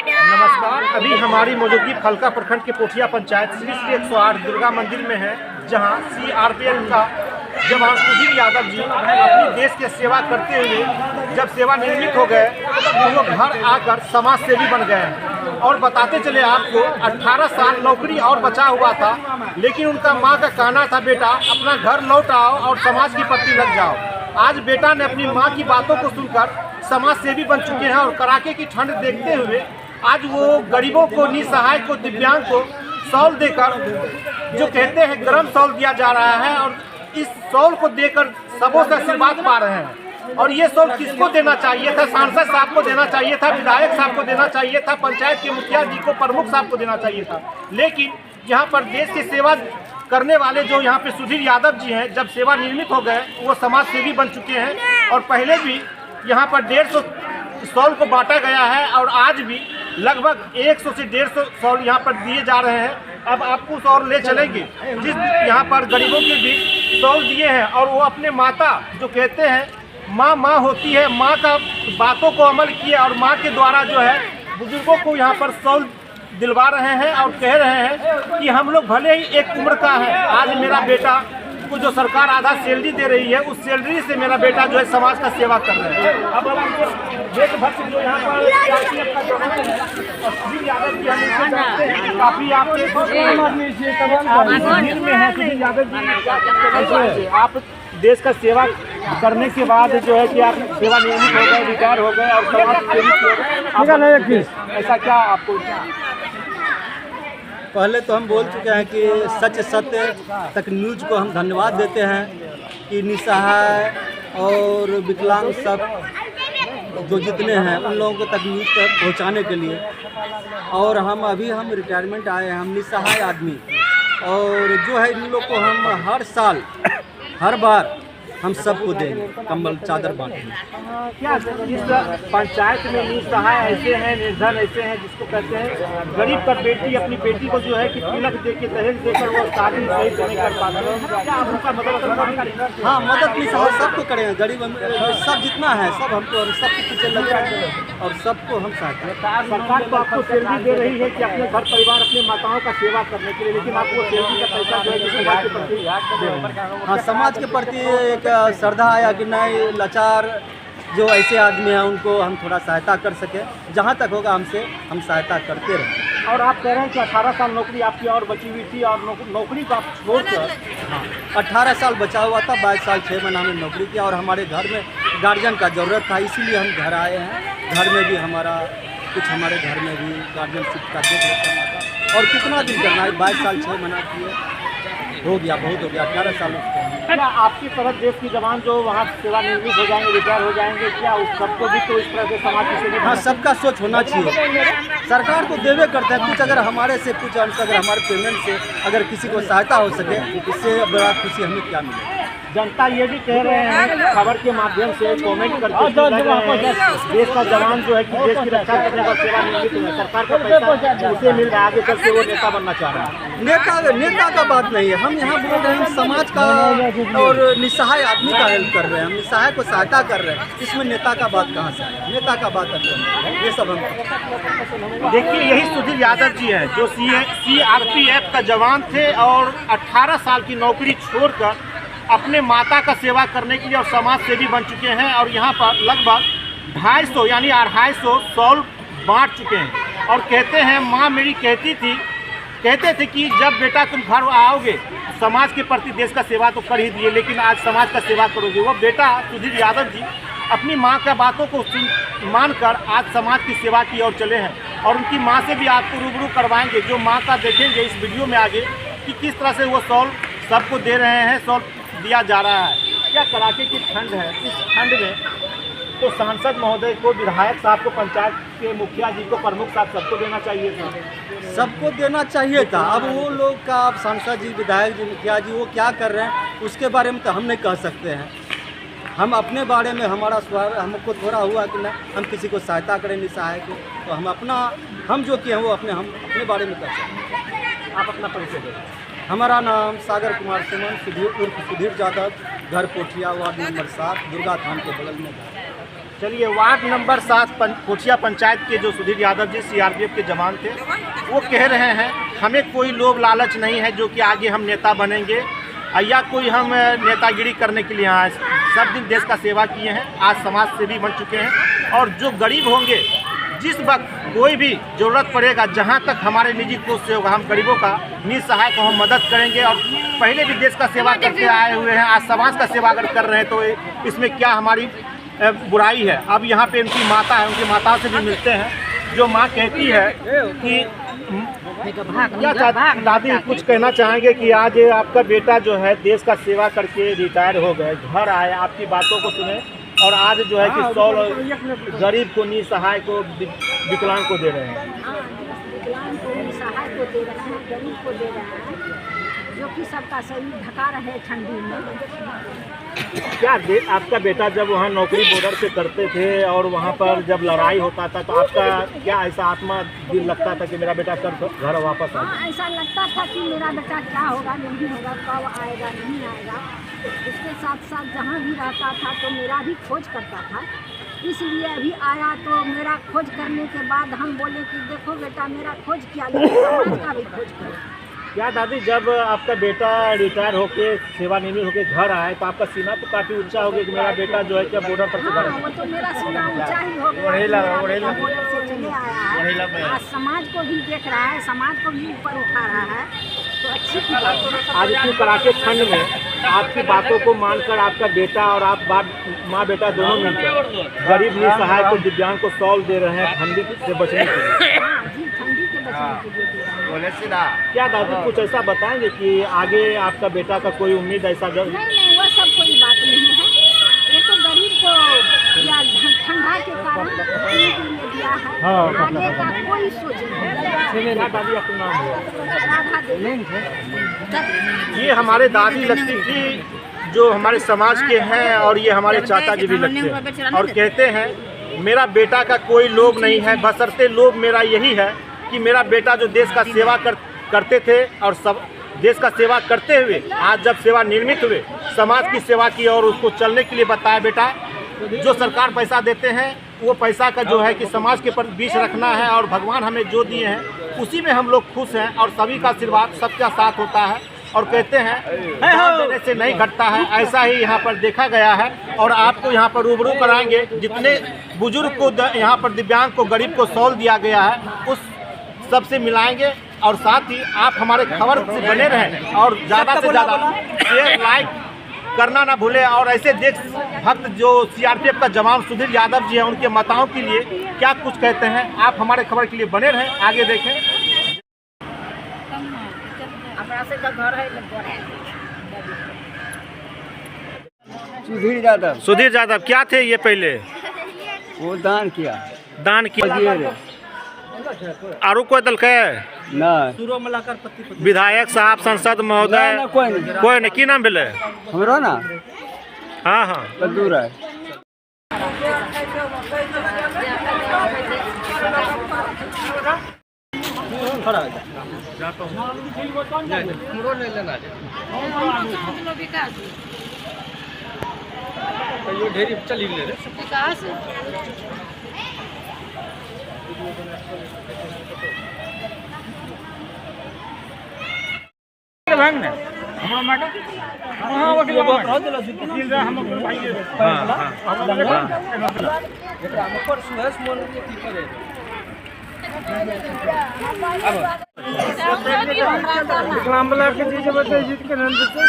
नमस्कार। अभी हमारी मौजूदगी फलका प्रखंड के पोठिया पंचायत श्री 108 दुर्गा मंदिर में है, जहां सीआरपीएफ का जवान सुधीर यादव जी अपनी देश की सेवा करते हुए जब सेवानिवृत्त हो गए तो वो घर आकर समाज सेवी बन गए हैं। और बताते चले आपको 18 साल नौकरी और बचा हुआ था, लेकिन उनका माँ का कहना था, बेटा अपना घर लौट आओ और समाज की प्रति लग जाओ। आज बेटा ने अपनी माँ की बातों को सुनकर समाज सेवी बन चुके हैं और कड़ाके की ठंड देखते हुए आज वो गरीबों को, निसहाय को, दिव्यांग को शॉल देकर, जो कहते हैं गर्म शॉल दिया जा रहा है, और इस शॉल को देकर सबों से आशीर्वाद पा रहे हैं। और ये शॉल किसको देना चाहिए था? सांसद साहब को देना चाहिए था, विधायक साहब को देना चाहिए था, पंचायत के मुखिया जी को, प्रमुख साहब को देना चाहिए था। लेकिन यहाँ पर देश की सेवा करने वाले जो यहाँ पे सुधीर यादव जी हैं, जब सेवानिवृत्त हो गए वो समाज सेवी बन चुके हैं। और पहले भी यहाँ पर 150 शॉल को बांटा गया है और आज भी लगभग 100 से 150 शॉल यहाँ पर दिए जा रहे हैं। अब आपको शॉल ले चलेंगे जिस यहाँ पर गरीबों के भी शॉल दिए हैं, और वो अपने माता, जो कहते हैं माँ माँ होती है, माँ का बातों को अमल किया और माँ के द्वारा जो है बुजुर्गों को यहाँ पर शॉल दिलवा रहे हैं और कह रहे हैं कि हम लोग भले ही एक उम्र का है, आज मेरा बेटा को जो सरकार आधा सैलरी दे रही है, उस सैलरी से मेरा बेटा जो है समाज का सेवा कर रहे हैं। अब हमको देशभक्त जो यहाँ पर सीआरपीएफ का जवान है और सुधीर यादव जी, हम इनसे जानते हैं काफी आपके में है। सुधीर यादव जी, आप देश का सेवा करने के बाद जो है कि आप सेवानिवृत्त हो गए, रिटायर हो गए और समाज सेवी हो गए, ऐसा क्या आपको? पहले तो हम बोल चुके हैं कि सच सत्य तक न्यूज को हम धन्यवाद देते हैं कि निसहाय और विकलांग सब जो जितने हैं उन लोगों को तक न्यूज तक पहुंचाने के लिए। और हम रिटायरमेंट आए हैं, हम निसहाय आदमी, और जो है इन लोग को हम हर साल हर बार हम सबको देंगे, कंबल चादर बांटेंगे। क्या इस पंचायत में निसहाय ऐसे हैं, निर्धन ऐसे हैं, जिसको कहते हैं गरीब का बेटी अपनी बेटी को जो है कि तिलक दे के, दहेज देकर वो शादी सही से नहीं कर पाते, क्या आप उनका मदद? हाँ, मदद निसहाय सबको करेंगे, गरीब सब जितना है सब हमको, सबके पीछे लग जाएंगे और सबको हम सहायता। सरकार तो आपको सैलरी दे रही है कि अपने घर परिवार, अपने माताओं का सेवा करने के लिए, लेकिन आपको सैलरी का पैसा जो है समाज के प्रति, हाँ, समाज के प्रति एक श्रद्धा आया कि नहीं, लाचार जो ऐसे आदमी हैं उनको हम थोड़ा सहायता कर सके, जहाँ तक होगा हमसे हम सहायता करते रहें। और आप कह रहे हैं कि 18 साल नौकरी आपकी और बची हुई थी, और नौकरी को आप छोड़कर, हाँ, 18 साल बचा हुआ था, 22 साल 6 महीना में नौकरी किया, और हमारे घर में गार्जियन का ज़रूरत था, इसीलिए हम घर आए हैं। घर में भी हमारे घर में भी गार्जियनशिप का देख करना था, और कितना दिन करना है, 22 साल 6 महीना किए, हो गया, बहुत हो गया, 18 साल। क्या आपकी तरफ देश के जवान जो वहाँ सेवानिवृत्त हो जाएंगे, रिटायर हो जाएंगे, क्या उस सबको भी तो इस तरह से समाज की सेवा? हाँ, सबका सोच होना चाहिए। सरकार तो देवे करता है कुछ, अगर हमारे से कुछ अंश, अगर हमारे पेमेंट से अगर किसी को सहायता हो सके, इससे बड़ा खुशी हमें क्या मिले। जनता ये भी कह रहे हैं खबर के माध्यम से, कमेंट करके देश का जवान जो है कि देश की रक्षा करने का सेवानिवृत्त है, सरकार का पैसा उसे मिल रहा है, आगे चल के वो नेता बनना चाह रहा है। नेता का बात नहीं है, हम यहाँ बोल रहे हैं समाज का और निसहाय आदमी का हेल्प कर रहे हैं, हम निसहाय को सहायता कर रहे हैं, इसमें नेता का बात कहाँ से है? नेता का बात करते हैं, ये सब हम देखिए, यही सुधीर यादव जी हैं जो सीआरपीएफ का जवान थे और 18 साल की नौकरी छोड़कर अपने माता का सेवा करने के लिए और समाज सेवी बन चुके हैं, और यहाँ पर लगभग 250 यानी 250 शॉल बांट चुके हैं। और कहते हैं, माँ मेरी कहते थे कि जब बेटा तुम घर आओगे समाज के प्रति, देश का सेवा तो कर ही दिए, लेकिन आज समाज का सेवा करोगे। वो बेटा सुधीर यादव जी अपनी माँ का बातों को मानकर आज समाज की सेवा की ओर चले हैं, और उनकी माँ से भी आपको रूबरू करवाएंगे, जो माँ का देखेंगे इस वीडियो में आगे कि किस तरह से वो शॉल सबको दे रहे हैं, शॉल दिया जा रहा है। क्या कड़ाके की ठंड है, इस ठंड में तो सांसद महोदय को, विधायक साहब को, पंचायत के मुखिया जी को, प्रमुख साहब सबको देना चाहिए था। सबको देना चाहिए था। अब वो लोग का, अब सांसद जी, विधायक जी, मुखिया जी वो क्या कर रहे हैं उसके बारे में तो हम नहीं कह सकते हैं। हम अपने बारे में, हमारा स्वर हमको थोड़ा हुआ कि ना हम किसी को सहायता करें, निसहाय को, तो हम जो किए हैं वो हम अपने बारे में कर सकते हैं। आप अपना परिचय दें। हमारा नाम सागर कुमार सुमन, सुधीर यादव, घर पोठिया, वार्ड नंबर 7, दुर्गा थान के बगल में। चलिए, वार्ड नंबर 7 कोठिया पंचायत के जो सुधीर यादव जी सीआरपीएफ के जवान थे, वो कह रहे हैं हमें कोई लोभ लालच नहीं है जो कि आगे हम नेता बनेंगे या कोई हम नेतागिरी करने के लिए आए। सब दिन देश का सेवा किए हैं, आज समाज सेवी बन चुके हैं और जो गरीब होंगे, जिस वक्त कोई भी ज़रूरत पड़ेगा, जहां तक हमारे निजी कोष से होगा, हम गरीबों का निसहाय को हम मदद करेंगे। और पहले भी देश का सेवा करते आए हुए हैं, आज समाज का सेवा अगर कर रहे हैं तो इसमें क्या हमारी बुराई है। अब यहाँ पे उनकी माता है, उनकी माता से भी मिलते हैं, जो माँ कहती है कि क्या दादी कुछ कहना चाहेंगे कि आज आपका बेटा जो है देश का सेवा करके रिटायर हो गए, घर आए, आपकी बातों को सुने और आज जो है कि 100 गरीब को, निसहाय को, विकलांग को दे रहे हैं। विकलांग को, निसहाय को दे रहे हैं, गरीब को दे रहे हैं, जो कि सबका शरीर ढका रहे ठंडी में। क्या आपका बेटा जब वहाँ नौकरी बॉर्डर पे करते थे और वहाँ पर जब लड़ाई होता था, तो आपका क्या ऐसा आत्मा दिल लगता था कि मेरा बेटा कब घर वापस आए? हाँ, ऐसा लगता था कि मेरा बेटा क्या होगा, नहीं होगा, कब आएगा, नहीं आएगा। उसके साथ साथ जहाँ भी रहता था तो मेरा भी खोज करता था, इसलिए अभी आया तो मेरा खोज करने के बाद हम बोले कि देखो बेटा, मेरा खोज किया, लेकिन समाज का भी खोज करो। क्या दादी, जब आपका बेटा रिटायर होके, सेवानिवृत्त होके घर आए तो आपका सीना तो काफ़ी ऊंचा हो गया कि मेरा बेटा जो है क्या बॉर्डर पर से घर हाँ, वो तो मेरा सीना ऊंचा ही हो गया, मेरा बेटा बॉर्डर से चले आया है। आज समाज को भी देख रहा है, समाज को भी ऊपर उठा रहा है, तो अच्छी की बात है। आज इतनी कड़ाके ठंड में आपकी बातों को मानकर आपका बेटा और आप माँ बेटा दोनों मिलकर गरीब निसहाय को, दिव्यांग को शॉल दे रहे हैं ठंडी से बचने के लिए। हाँ जी, ठंडी के बचने के लिए दे रहे हैं। क्या दादी कुछ ऐसा बताएंगे कि आगे आपका बेटा का कोई उम्मीद ऐसा नहीं, वो सब कोई बात नहीं है। ये तो गरीब को या ठंडा के कारण रखने के लिए दिया है। हाँ। आगे का कोई सोच नहीं। क्या दादी आपका नाम है? राधा देवी। ये हमारे दादी लगती थी, जो हमारे समाज के हैं, और ये हमारे चाचा जी भी लगते हैं और कहते हैं मेरा बेटा का कोई लोभ नहीं है, बशर्ते लोभ मेरा यही है कि मेरा बेटा जो देश का सेवा करते थे और सब देश का सेवा करते हुए आज जब सेवा निर्मित हुए, समाज की सेवा की और उसको चलने के लिए बताया बेटा, जो सरकार पैसा देते हैं वो पैसा का जो है कि समाज के बीच रखना है और भगवान हमें जो दिए हैं उसी में हम लोग खुश हैं और सभी का आशीर्वाद सबका साथ होता है। और कहते हैं दान देने से नहीं घटता है, ऐसा ही यहाँ पर देखा गया है। और आपको यहाँ पर रूबरू कराएंगे, जितने बुजुर्ग को यहाँ पर, दिव्यांग को, गरीब को शॉल दिया गया है, उस सबसे मिलाएंगे। और साथ ही आप हमारे खबर से बने रहें और ज़्यादा से ज़्यादा शेयर, लाइक करना ना भूलें। और ऐसे देश भक्त जो सीआरपीएफ का जवान सुधीर यादव जी हैं, उनके माताओं के लिए क्या कुछ कहते हैं, आप हमारे खबर के लिए बने रहें, आगे देखें। सुधीर यादव क्या थे ये पहले? वो दान किया। आरो कोई दल के नहीं, विधायक साहब, सांसद महोदय कोई नहीं? की नाम भेले हमरो ना? हाँ हाँ, दूर है। ढेरी चली ले विकास भाग ना हमरा मैडम हां वकील हम भाई एकरा में पर सुहेश मोन के की करे विकलांग वाला के चीज बता जीत के नाम देते